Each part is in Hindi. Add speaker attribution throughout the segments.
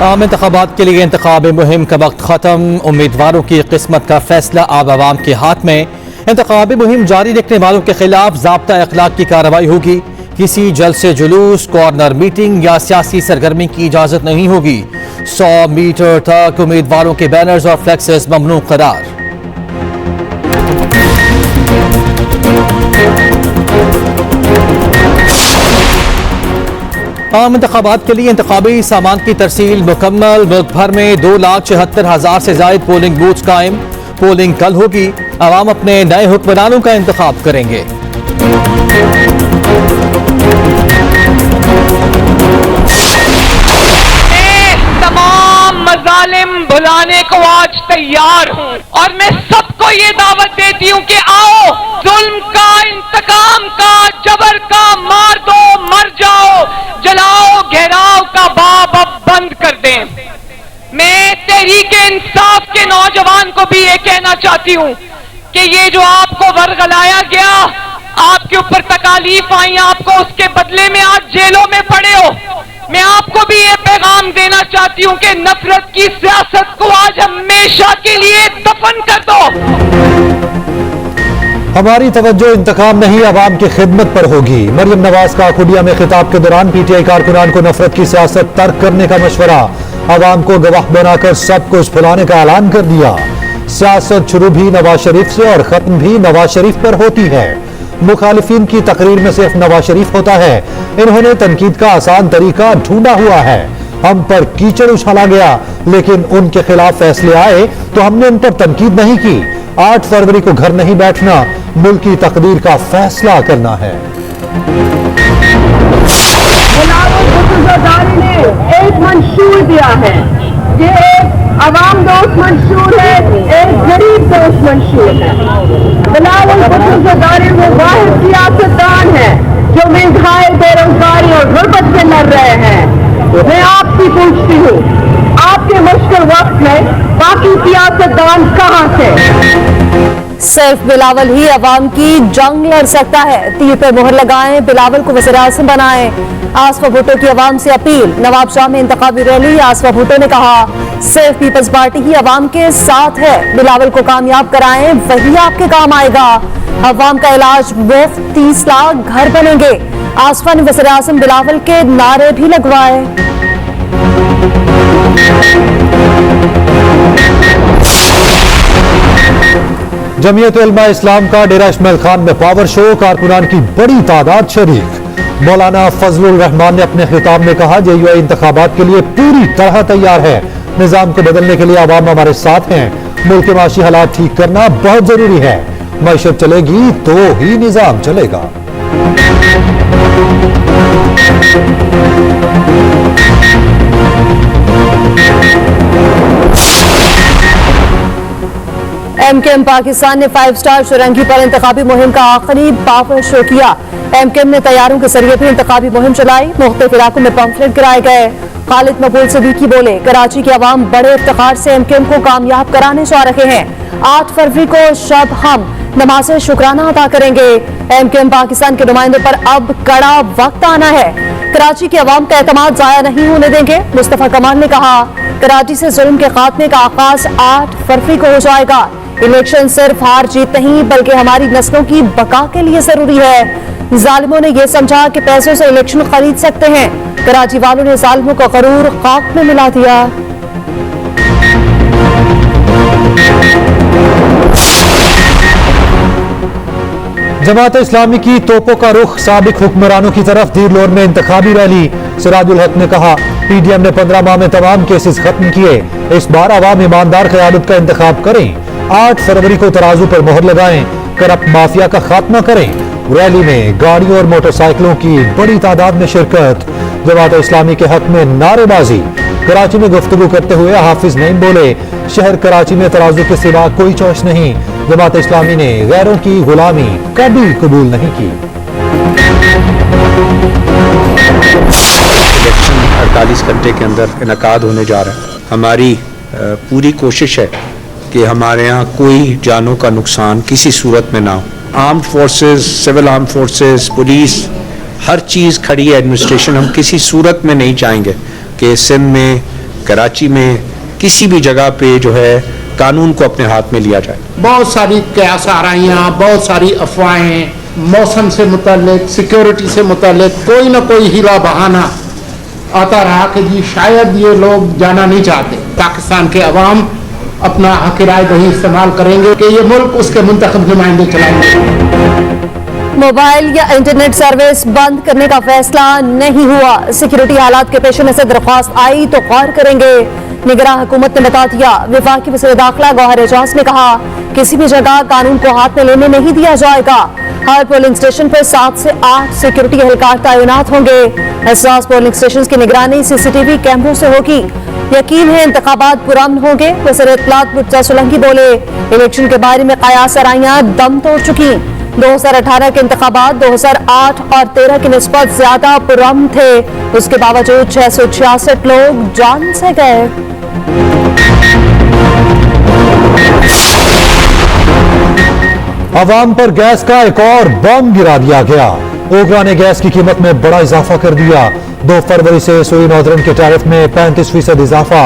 Speaker 1: आम इंतखाबात के लिए इंतखाबी मुहिम का वक्त खत्म। उम्मीदवारों की किस्मत का फैसला अब आवाम के हाथ में। इंतखाबी मुहिम जारी रखने वालों के खिलाफ ज़ाब्ता अखलाक की कार्रवाई होगी। किसी जलसे जुलूस, कॉर्नर मीटिंग या सियासी सरगर्मी की इजाज़त नहीं होगी। 100 मीटर तक उम्मीदवारों के बैनर्स और फ्लेक्सेस ममनू करार। आम इंतखाबात के लिए इंतखाबी सामान की तरसील मुकम्मल। मुल्क भर में 2,76,000 से जायद पोलिंग बूथ कायम। पोलिंग कल होगी। आवाम अपने नए हुक्मरानों का इंतखाब करेंगे।
Speaker 2: तमाम मजालिम भुलाने को आज तैयार हूँ और मैं सबको ये दावत देती हूँ कि आओ, जुल्म का, इंतकाम का, जबर का, मार दो, मर जाओ, जलाओ, घेराव का बाब अब बंद कर दें। मैं तहरीके इंसाफ के नौजवान को भी ये कहना चाहती हूँ कि ये जो आपको वर्गलाया गया, आपके ऊपर तकालीफ आई, आपको उसके बदले में आज जेलों में पड़े हो। मैं आपको भी ये पैगाम देना चाहती हूँ कि नफरत की सियासत को आज हमेशा के लिए दफन कर दो।
Speaker 3: हमारी तवज्जो इंतकाम नहीं, अवाम की खिदमत पर होगी। मरियम नवाज का खुडिया में खिताब के दौरान पीटीआई कारकुनान को नफरत की सियासत तर्क करने का मशवरा। अवाम को गवाह बनाकर सब कुछ फुलाने का ऐलान कर दिया। सियासत शुरू भी नवाज शरीफ से और खत्म भी नवाज शरीफ पर होती है। मुखालिफिन की तकरीर में सिर्फ नवाज शरीफ होता है। इन्होंने तनकीद का आसान तरीका ढूंढा हुआ है। हम पर कीचड़ उछाला गया, लेकिन उनके खिलाफ फैसले आए तो हमने उन पर तनकीद नहीं की। 8 फरवरी को घर नहीं बैठना, मुल्क की तकदीर का फैसला करना है।
Speaker 4: ने एक मंशूर दिया है, ये एक अवाम दोस्त मंशूर है, एक गरीब दोस्त मंशूर है। बिलावल भुट्टो ज़रदारी वो वाहिद सियासतदान है जो महंगाई, बेरोजगारी और गुर्बत से लड़ रहे हैं। मैं आपसे पूछती हूँ, आपके मुश्किल वक्त में बाकी सियासतदान कहाँ थे?
Speaker 5: सिर्फ बिलावल ही अवाम की जंग लड़ सकता है। तीर पर मोहर लगाएं, बिलावल को वज़ीर-ए-आज़म बनाएं। आसफा भुट्टो की अवाम से अपील। नवाब शाह में इंतखाबी रैली। आसफा भुट्टो ने कहा, सिर्फ पीपल्स पार्टी ही अवाम के साथ है। बिलावल को कामयाब कराएं, वही आपके काम आएगा। अवाम का इलाज मुफ्त, 30 लाख घर बनेंगे। आसफा ने वज़ीर-ए-आज़म बिलावल के नारे भी लगवाए।
Speaker 3: जमीयत उलमा इस्लाम का डेरा इस्माइल खान में पावर शो, कारकुनान की बड़ी तादाद शरीक। मौलाना फजलुर रहमान ने अपने खिताब में कहा, JUI इंतखाबात के लिए पूरी तरह तैयार है। निजाम को बदलने के लिए आवाम हमारे साथ हैं। मुल्क के माशी हालात ठीक करना बहुत जरूरी है। मईशत चलेगी तो ही निजाम चलेगा।
Speaker 5: MKM पाकिस्तान ने 5 स्टार शुरंगी पर इंतखाबी मुहिम का आखिरी पावर शो किया। MKM ने तैयारों के जरिए भी इंतखाबी मुहिम चलाई। मुख्तलिफ इलाकों में पंफलेट गिराए गए। खालिद मकबूल सिद्दीकी बोले, कराची के अवाम बड़े इफ्तिखार से MKM को कामयाब कराने जा रहे हैं। 8 फरवरी को शब हम नमाज़ शुक्राना अदा करेंगे। MKM पाकिस्तान के नुमाइंदों पर अब कड़ा वक्त आना है। कराची के अवाम का एतमाद जाया नहीं होने देंगे। मुस्तफा कमाल ने कहा, कराची से जुल्म के खात्मे का आगाज 8 फरवरी को हो जाएगा। इलेक्शन सिर्फ हार जीत नहीं बल्कि हमारी नस्लों की बका के लिए जरूरी है। जालिमों ने यह समझा कि पैसों से इलेक्शन खरीद सकते हैं। कराची वालों ने जालिमों का गरूर खाक में मिला दिया।
Speaker 3: जमात इस्लामी की तोपों का रुख साबिक हुक्मरानों की तरफ। दीरलोर में इंतखाबी रैली। सिराजुल हक ने कहा, PDM ने 15 माह में तमाम केसेस खत्म किए। इस बार आवाम ईमानदार क़यादत का इंतखाब करें। 8 फरवरी को तराजू पर मोहर लगाएं। करप्ट माफिया का खात्मा करें। रैली में गाड़ियों और मोटरसाइकिलों की बड़ी तादाद में शिरकत। जमात इस्लामी के हक में नारेबाजी। कराची में गुफ्तगू करते हुए हाफिज नईम बोले, शहर कराची में तराजू के सिवा कोई चॉइस नहीं। जमात इस्लामी ने गैरों की गुलामी कभी कबूल नहीं की।
Speaker 6: इलेक्शन 48 घंटे के अंदर इनकाद होने जा रहा है। हमारी पूरी कोशिश है कि हमारे यहाँ कोई जानों का नुकसान किसी सूरत में ना हो। Armed forces, civil arm forces, police, हर चीज़ खड़ी है, एडमिनिस्ट्रेशन। हम किसी सूरत में नहीं चाहेंगे कि सिंध में कराची में किसी भी जगह पे जो है कानून को अपने हाथ में लिया जाए।
Speaker 7: बहुत सारी कयास आराइयाँ, बहुत सारी अफवाहें, मौसम से मुतल्लिक, सिक्योरिटी से मुतल्लिक कोई ना कोई हीला बहाना आता रहा कि जी शायद ये लोग जाना नहीं चाहते। पाकिस्तान के अवाम अपना हक राय दही इस्तेमाल करेंगे कि ये मुल्क उसके मुंतखब नुमाइंदे चलाएंगे।
Speaker 5: मोबाइल या इंटरनेट सर्विस बंद करने का फैसला नहीं हुआ। सिक्योरिटी हालात के पेश नजर दरख्वास्त आई तो गौर करेंगे। निगरां हुकूमत ने बता दिया। वफाकी वज़ीर दाखिला गौहर एजाज ने कहा किसी भी जगह कानून को हाथ में लेने नहीं दिया जाएगा। हर पोलिंग स्टेशन पर 7 से 8 सिक्योरिटी एहलकार तैनात होंगे। हसास पोलिंग स्टेशन की निगरानी CCTV कैमरों से होगी। यकीन है इंतखाबात पुरअमन होंगे। वज़ीर इत्तलात मुर्तज़ा सोलंकी बोले इलेक्शन के बारे में कयास आराइयां दम तोड़ चुकी। 2018 के इंतखाबात 2008 और 13 की निस्बत ज्यादा पुरअमन थे। उसके बावजूद 666 लोग जान से गए।
Speaker 3: अवाम पर गैस का एक और बम गिरा दिया गया। ओगरा ने गैस की कीमत में बड़ा इजाफा कर दिया। 2 फरवरी से सुई नॉर्दर्न के टैरिफ में 35% इजाफा।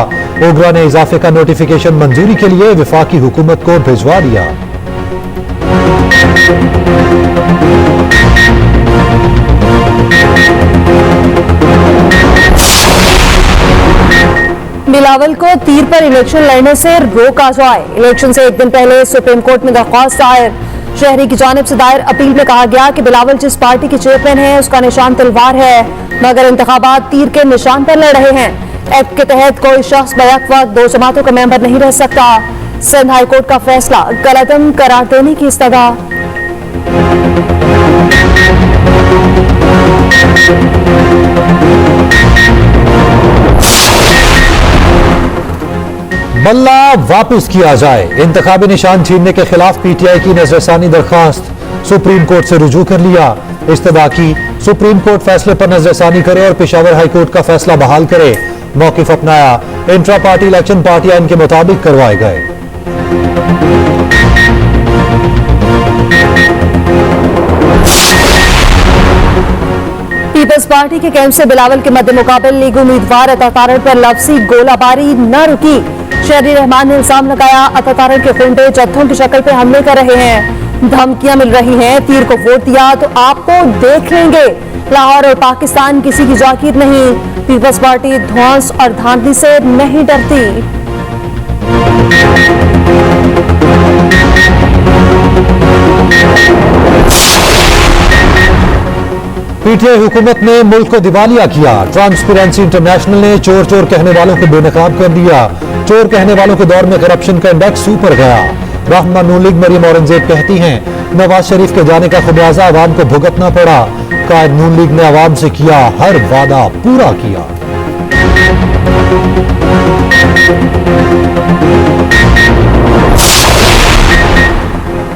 Speaker 3: ओगरा ने इजाफे का नोटिफिकेशन मंजूरी के लिए वफाकी हुकूमत को भिजवा दिया।
Speaker 5: बिलावल को तीर पर इलेक्शन लड़ने से रोका जाए। इलेक्शन से एक दिन पहले सुप्रीम कोर्ट में दरख्वास्त दायर। शहरी की जानिब से दायर अपील में कहा गया कि बिलावल जिस पार्टी के चेयरमैन है उसका निशान तलवार है, मगर इंतखाबात तीर के निशान पर लड़ रहे हैं। एक्ट के तहत कोई शख्स बैक वक्त 2 जमातों का मेंबर नहीं रह सकता। सिंध हाई कोर्ट का फैसला गलतम करार देने की इस्तदा।
Speaker 3: बल्ला वापस किया जाए। इंतखाबी निशान छीनने के खिलाफ PTI की नजरसानी दरखास्त सुप्रीम कोर्ट से रुजू कर लिया। इस्तदा की सुप्रीम कोर्ट फैसले पर नजरसानी करे और पेशावर हाई कोर्ट का फैसला बहाल करे। मौकिफ अपनाया। इंट्रा पार्टी इलेक्शन पार्टियां इनके मुताबिक करवाए गए।
Speaker 5: पीपल्स पार्टी के कैंप से बिलावल के मद्दे मुकाबले लीग उम्मीदवार अतातारड़ पर लफ्जी गोलाबारी न रुकी। शहरी रहमान ने इल्जाम लगाया अतातारड़ के गुंडे जत्थों की शक्ल पर हमले कर रहे हैं। धमकियां मिल रही हैं, तीर को वोट दिया तो आपको देख लेंगे। लाहौर और पाकिस्तान किसी की जागीर नहीं। पीपल्स पार्टी ध्वंस और धांधली से नहीं डरती।
Speaker 3: PTI हुकूमत ने मुल्क को दिवालिया किया। ट्रांसपेरेंसी इंटरनेशनल ने चोर चोर कहने वालों को बेनकाब कर दिया। चोर कहने वालों के दौर में करप्शन का इंडेक्स ऊपर गया। रहनुमा नून लीग मरियम औरंगजेब कहती हैं नवाज शरीफ के जाने का खुमियाजा आवाम को भुगतना पड़ा। कायद नून लीग ने आवाम से किया हर वादा पूरा किया।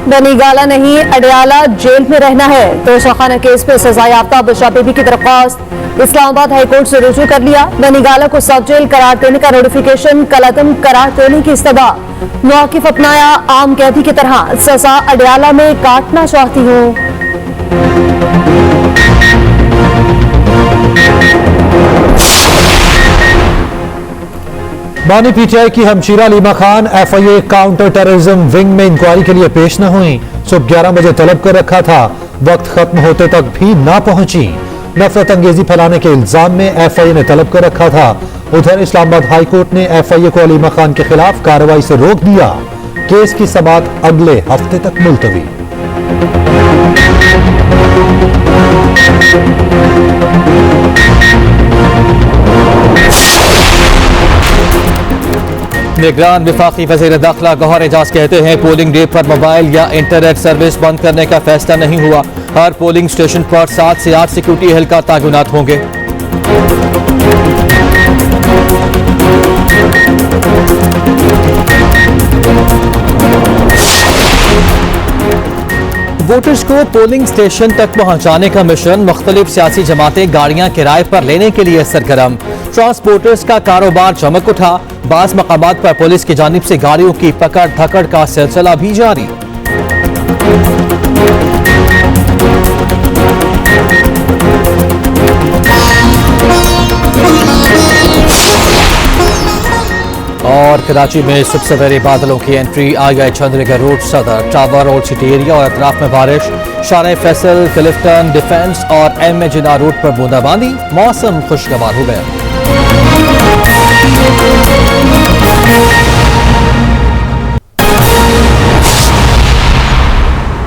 Speaker 5: बनीगाला नहीं अडयाला जेल में रहना है। तोशाखाना केस पर सजा याफ्ता बुशरा बीबी की दरख्वास्त इस्लामाबाद हाईकोर्ट से रुजू कर लिया। बनीगाला को सब जेल करार देने का नोटिफिकेशन कलअदम करार देने की इस्तदा। मौकिफ अपनाया आम कैदी की तरह सजा अडयाला में काटना चाहती हूँ।
Speaker 3: बानी PTI की हमशीरा Leema Khan FIA counter terrorism wing में इंक्वायरी के लिए पेश न हुई। सुबह 11 बजे तलब कर रखा था, वक्त खत्म होते तक भी ना पहुंची। नफरत अंगेजी फैलाने के इल्जाम में FIA ने तलब कर रखा था। उधर इस्लामाबाद हाई कोर्ट ने FIA को लीमा खान के खिलाफ कार्रवाई से रोक दिया। केस की समाअत अगले हफ्ते तक मुलतवी।
Speaker 1: निगरान वफाकी वज़ीर दाखिला गौहर एजाज कहते हैं पोलिंग डे पर मोबाइल या इंटरनेट सर्विस बंद करने का फैसला नहीं हुआ। हर पोलिंग स्टेशन पर 7 से 8 सिक्योरिटी एहलकार तैनात होंगे। वोटर्स को पोलिंग स्टेशन तक पहुंचाने का मिशन मुख्तलिफ सियासी जमातें गाड़ियां किराए पर लेने के लिए सरगर्म। ट्रांसपोर्टर्स का कारोबार चमक उठा। बाज़ मकामात पर पुलिस की जानिब से गाड़ियों की पकड़ धकड़ का सिलसिला भी जारी। और कराची में सुबह सवेरे बादलों की एंट्री। आगे चंद्रिका रोड, सदर, टावर और सिटी एरिया और अतराफ में बारिश। शारे फैसल, क्लिफ्टन, डिफेंस और एम ए जिना रोड पर बूंदाबांदी। मौसम खुशगवार हो गया।